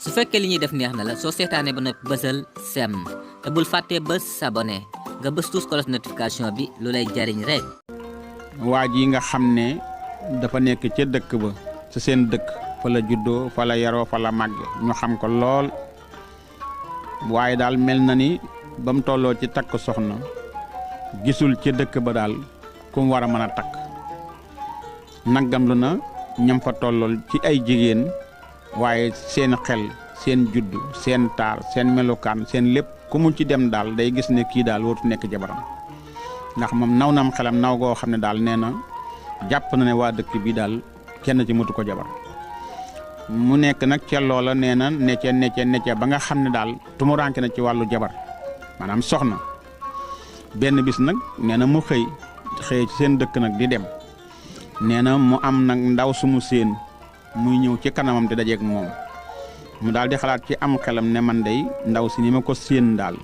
su fekkee li ñuy def neex na la soo seetaanee ba noppi bësal sem te bul fàttee bës s'abonné nga bës tous cloche notification bi lu lay jariñ rek. waa ji nga xam ne dafa nekk ca dëkk ba ca seen dëkk fa la juddoo fa la yaroo fa la màgge ñu xam ko lool waaye daal mel na ni ba mu tolloo ci takk soxna gisul ca dëkk ba daal ku mu war a mën a takk naggam lu na ñam fa tollool ci ay jigéen waaye seen xel seen juddu seen taar seen melukaan seen lépp ku mu ci dem daal day gis ne kii daal wootu nekk jabaram ndax moom naw nam xelam naw goo xam ne daal nee na jàpp na ne waa dëkk bi daal kenn ci mutu ko jabar mu nekk nag ca loola nee na necce ba nga xam ne daal tumuranke na ci wàllu jabar maanaam soxna benn bis nag nee na mu xëy ci seen dëkk nag di dem nee na mu am nag ndaw sumu séen muy ñëw ci kanamam di dajeeg moom mu daal di xalaat ci am xelam ne man day ndaw si ni ma ko séen daal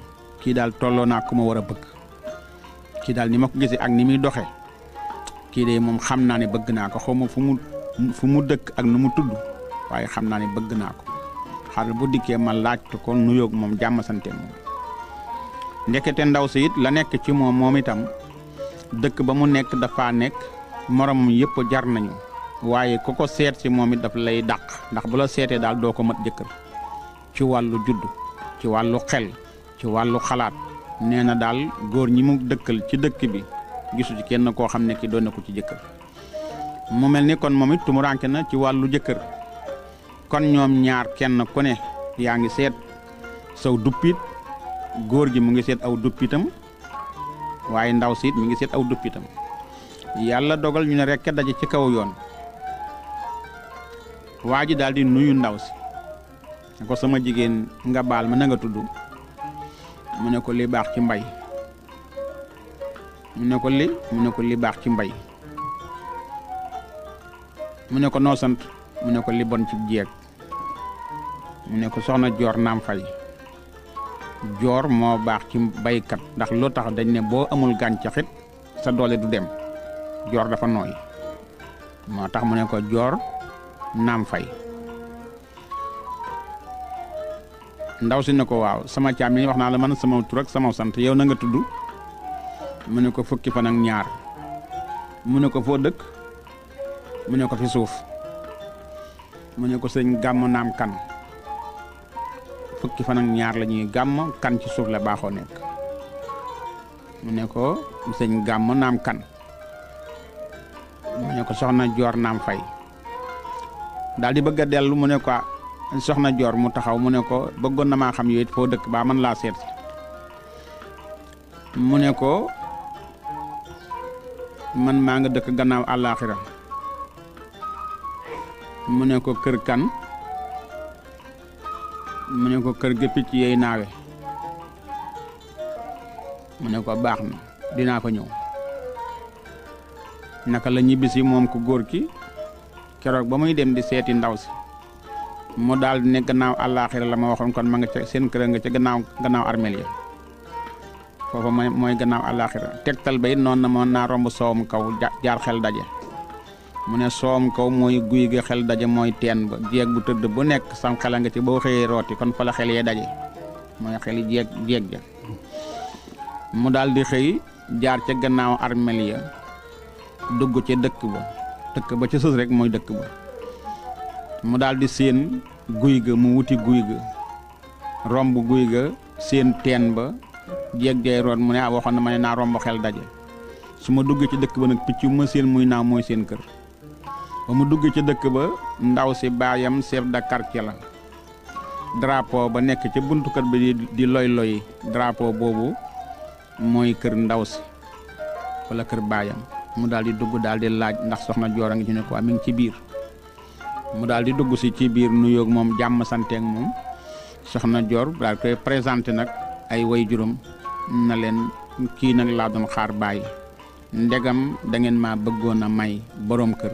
kii daal tolloo naa ku ma war a bëgg kii daal ni ma ko gisee ak ni muy doxee kii de moom xam naa ne bëgg naa ko xaw ma fu mu dëkk ak nu mu tudd waaye xam naa ne bëgg naa ko xaaral bu dikkee ma laajtu ko nuyoog moom jàmm sante moom ndekete ndaw si it la nekk ci moom itam dëkk ba mu nekk dafa nekk moromam yëpp jar nañu waaye ku ko seet si moom it daf lay dàq ndax bu la seetee daal doo ko mat jëkkër ci wàllu juddu ci wàllu xel ci wàllu xalaat nee na daal góor ñi mu dëkkal ci dëkk bi gisu ci kenn koo xam ne ki doon na ko ci jëkkër mu mel ni kon moom it tumuranke na ci wàllu jëkkër kon ñoom ñaar kenn ku ne yaa ngi seet saw duppit góor gi mu ngi seet aw duppitam waaye ndaw siit mi ngi seet aw duppitam yàlla dogal ñu ne rekk daje ci kaw yoon waa ji daal di nuyu ndaw si ne ko sama jigéen nga baal ma na nga tudd mu ne ko li baax ci mbay mu ne ko li baax ci mbay mu ne ko noo sant mu ne ko li bon ci jeeg mu ne ko soxna joor naam fay joor moo baax ci baykat ndax loo tax dañ ne boo amul gàncaxit sa doole du dem joor dafa nooy moo tax mu ne ko joor naam fay ndaw si ne ko waaw sama caam yi wax naa la man sama tur ak sama sant yow na nga tudd mu ne ko fukki fan ak ñaar mu ne ko foo dëkk mu ne ko fi suuf mu ne ko sëñ gàmm naam kan fukki fan ak ñaar la ñuy gàmm kan ci suuf la baaxoo nekk mu ne ko sëñ gàmm naam kan mu ne ko soxna joor naam fay daal di bëgg a dellu mu ne ko soxna joor mu taxaw mu ne ko bëggoon na maa xam yooyu foo dëkk baa man laa seet mu ne ko man maa nga dëkk gannaaw àllaaxira mu ne ko kër kan mu ne ko kër ga picc yeey naawe mu ne ko baax na dinaa fa ñëw naka la ñibbisi moom ko góor ki keroog ba muy dem di seeti ndaw si mu daal di ne gannaaw àllaaxira la ma waxoon kon ma nga ca seen kër nga ca gannaaw armeel ya foofa mooy gannaaw àllaaxira tegtal ba it noonu na mën naa romb soowum kaw jaar xel daje mu ne soowum kaw mooy guy ga xel daje mooy teen ba jeeg bu tëdd bu nekk sam xela nga ci boo xëyee rooti kon fa la xel yee daje mooy xeli jeeg ja mu daal di xëy jaar ca gannaaw armeel ya dugg ca dëkk ba ca sës rek mooy dëkk ba mu daal di séen guy ga mu wuti guy ga romb guy ga séen teen ba jeeg jay root mu ne waxoon na ma ne naa romb xel daje su ma duggee ci dëkk ba nag picc ma séen muy naaw mooy seen kër ba mu duggee ci dëkk ba ndaw si baayam chef de quartier la drapeau ba nekk ca buntu kër bi di loy drapeau boobu mooy kër ndaw si wala kër baayam mu daal di dugg daal di laaj ndax soxna joor a ngi ci ne ko mi ngi ci biir mu daal di dugg si ci biir nuyoog moom jàmm santeeg moom soxna joor daal koy présenté nag ay way juróom na leen kii nag laa doon xaar bàyyi ndegam da ngeen ma bëggoon a may boroom kër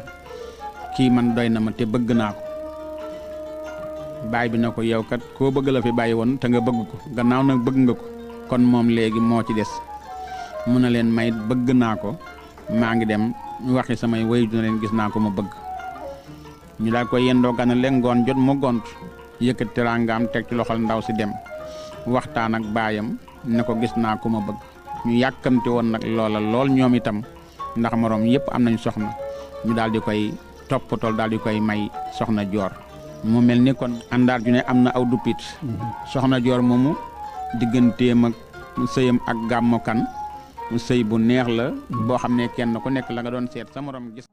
kii man doy na ma te bëgg naa ko baay bi na ko yow kat koo bëgg la fi bàyyi woon te nga bëgg ko gannaaw nag bëgg nga ko kon moom léegi moo ci des mu na leen may bëgg naa ko maa ngi dem waxi samay way dina leen gis naa ko ma bëgg ñu daal koy yendoo gana leen ngoon jot mu gont yëkkati teraangaam teg ci loxol ndaw si dem waxtaan ak baayam ne ko gis naa ku ma bëgg ñu yàkkamte woon nag loola lool ñoom itam ndax moroom yëpp am nañ soxna ñu daal di koy toppatool daal di koy may soxna joor mu mel ni kon àndaar ju ne am na aw duppit soxna joor moomu digganteem ak sëyam ak gàmmu kan sëy bu neex la boo xam ne kenn ku nekk la nga doon seet sa morom gis